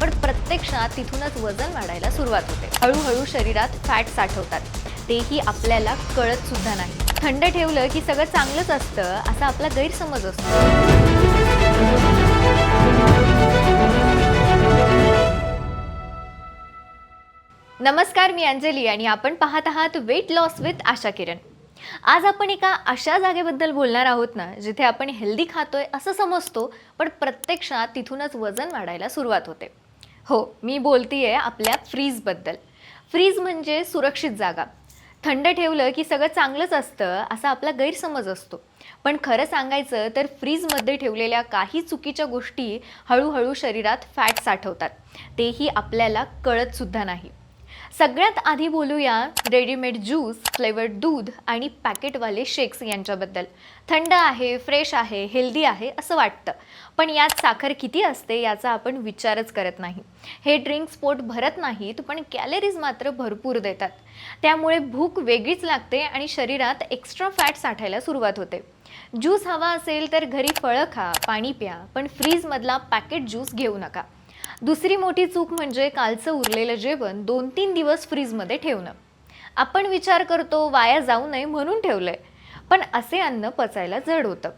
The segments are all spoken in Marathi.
पण प्रत्यक्षात तिथूनच वजन वाढायला सुरुवात होते. हळूहळू शरीरात फॅट साठवतात, तेही आपल्याला कळत सुद्धा नाही. थंड ठेवलं की सगळं चांगलंच असतं असा आपला गैरसमज असतो. नमस्कार, मी अंजली आणि आपण पाहत आहात weight loss with Asha Kiran. आज आपण एका अशा जागेबद्दल बोलणार आहोत ना, जिथे आपण हेल्दी खातोय असं समजतो, पण प्रत्यक्षात तिथूनच वजन वाढायला सुरुवात होते. हो, मी बोलतीये आपल्या फ्रीजबद्दल. फ्रीज म्हणजे सुरक्षित जागा. थंड ठेवलं की सगळं चांगलंच असतं असा आपला गैरसमज असतो. पण खरं सांगायचं तर फ्रीजमध्ये ठेवलेल्या काही चुकीच्या गोष्टी हळूहळू शरीरात फॅट साठवतात, तेही आपल्याला कळत सुद्धा नाही. सगळ्यात आधी बोलूया रेडीमेड ज्यूस, फ्लेवर्ड दूध आणि पॅकेटवाले शेक्स यांच्याबद्दल. थंड आहे, फ्रेश आहे, हेल्दी आहे असं वाटतं, पण यात साखर किती असते याचा आपण विचारच करत नाही. हे ड्रिंक्स पोट भरत नाहीत, पण कॅलरीज मात्र भरपूर देतात. त्यामुळे भूक वेगळीच लागते आणि शरीरात एक्स्ट्रा फॅट साठायला सुरुवात होते. ज्यूस हवा असेल तर घरी फळं खा, पाणी प्या, पण फ्रीजमधला पॅकेट ज्यूस घेऊ नका. दुसरी मोठी चूक म्हणजे कालचं उरलेलं जेवण 2-3 दिवस फ्रीजमध्ये ठेवणं. आपण विचार करतो वाया जाऊ नये म्हणून ठेवलंय, पण असे अन्न पचायला जड होतं.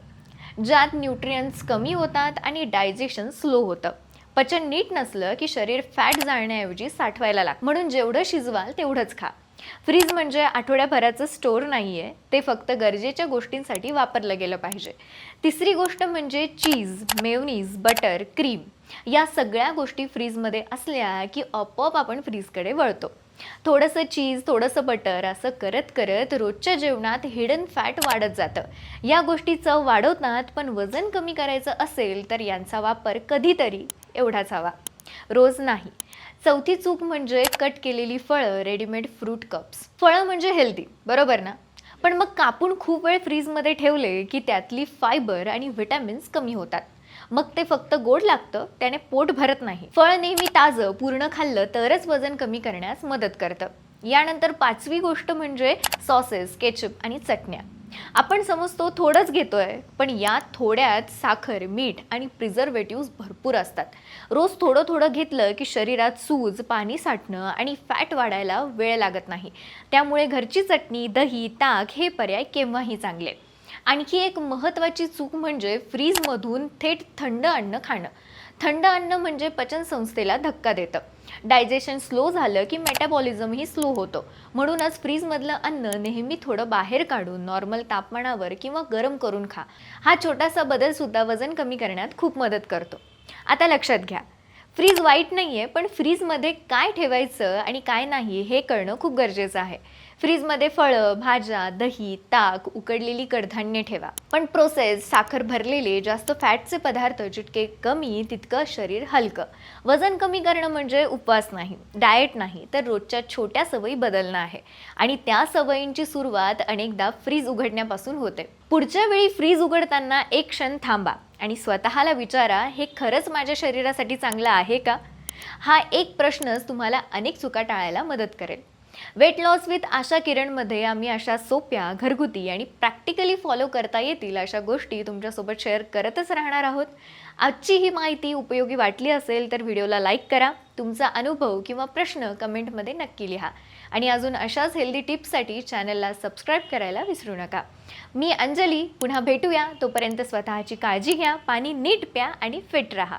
ज्यात न्यूट्रियंट्स कमी होतात आणि डायजेशन स्लो होतं. पचन नीट नसलं की शरीर फॅट जाळण्याऐवजी साठवायला लागतं. म्हणून जेवढं शिजवाल तेवढंच खा. फ्रीज म्हणजे आठवड्याभराचं स्टोअर नाहीये, ते फक्त गरजेच्या गोष्टींसाठी वापरलं गेलं पाहिजे. तिसरी गोष्ट म्हणजे चीज, मेयोनीज, बटर, क्रीम या सगळ्या गोष्टी फ्रीजमध्ये असल्या की आपोआप आपण फ्रीजकडे वळतो. थोडंसं चीज, थोडंसं बटर असं करत करत रोजच्या जेवणात हिडन फॅट वाढत जातं. या गोष्टी चव वाढवतात, पण वजन कमी करायचं असेल तर यांचा वापर कधीतरी एवढाच हवा, रोज नाही. चौथी चूक म्हणजे कट केलेली फळं, रेडीमेड फ्रूट कप्स. फळं म्हणजे हेल्दी, बरोबर ना? पण मग कापून खूप वेळ फ्रीजमध्ये ठेवले की त्यातली फायबर आणि व्हिटॅमिन्स कमी होतात. मग ते फक्त गोड लागतं, त्याने पोट भरत नाही. फळ नेहमी ताजं, पूर्ण खाल्लं तरच वजन कमी करण्यास मदत करतं. यानंतर पाचवी गोष्ट म्हणजे सॉसेस, केचप आणि चटण्या. आपण समजतो थोडंच घेतोय, पण यात थोड्यात साखर, मीठ आणि प्रिझर्वेटिव्स भरपूर असतात. रोज थोडं थोडं घेतलं की शरीरात सूज, पाणी साठणं आणि फॅट वाढायला वेळ लागत नाही. त्यामुळे घरची चटणी, दही, ताक हे पर्याय केव्हाही चांगले. आणखी एक महत्त्वाची चूक म्हणजे फ्रीजमधून थेट थंड अन्न खाणं. थंड अन्न म्हणजे पचनसंस्थेला धक्का देतं. डायजेशन स्लो झालं की मेटाबॉलिझमही स्लो होतो. म्हणूनच फ्रीजमधलं अन्न नेहमी थोडं बाहेर काढून नॉर्मल तापमानावर किंवा गरम करून खा. हा छोटासा बदलसुद्धा वजन कमी करण्यात खूप मदत करतो. आता लक्षात घ्या, फ्रीज वाईट नाही आहे, पण फ्रीजमध्ये काय ठेवायचं आणि काय नाही हे कळणं खूप गरजेचं आहे. फ्रीजमध्ये फळं, भाज्या, दही, ताक, उकडलेली कडधान्य ठेवा. पण प्रोसेस, साखर भरलेले, जास्त फॅटचे पदार्थ जितके कमी तितकं शरीर हलकं. वजन कमी करणं म्हणजे उपवास नाही, डाएट नाही, तर रोजच्या छोट्या सवयी बदलणं आहे. आणि त्या सवयींची सुरुवात अनेकदा फ्रीज उघडण्यापासून होते. पुढच्या वेळी फ्रीज उघडताना एक क्षण थांबा आणि स्वतःला विचारा, हे खरंच माझ्या शरीरासाठी चांगलं आहे का? हा एक प्रश्नच तुम्हाला अनेक चुका टाळायला मदत करेल. वेट लॉस विथ आशा किरणमध्ये आम्ही अशा सोप्या, घरगुती आणि प्रॅक्टिकली फॉलो करता येतील अशा गोष्टी तुमच्यासोबत शेअर करतच राहणार आहोत. आजची ही माहिती उपयोगी वाटली असेल तर व्हिडिओला लाईक करा. तुमचा अनुभव किंवा प्रश्न कमेंटमध्ये नक्की लिहा. आणि अजून अशाच हेल्दी टिप्ससाठी चॅनलला सबस्क्राईब करायला विसरू नका. मी अंजली, पुन्हा भेटूया. तोपर्यंत स्वतःची काळजी घ्या, पाणी नीट प्या आणि फिट राहा.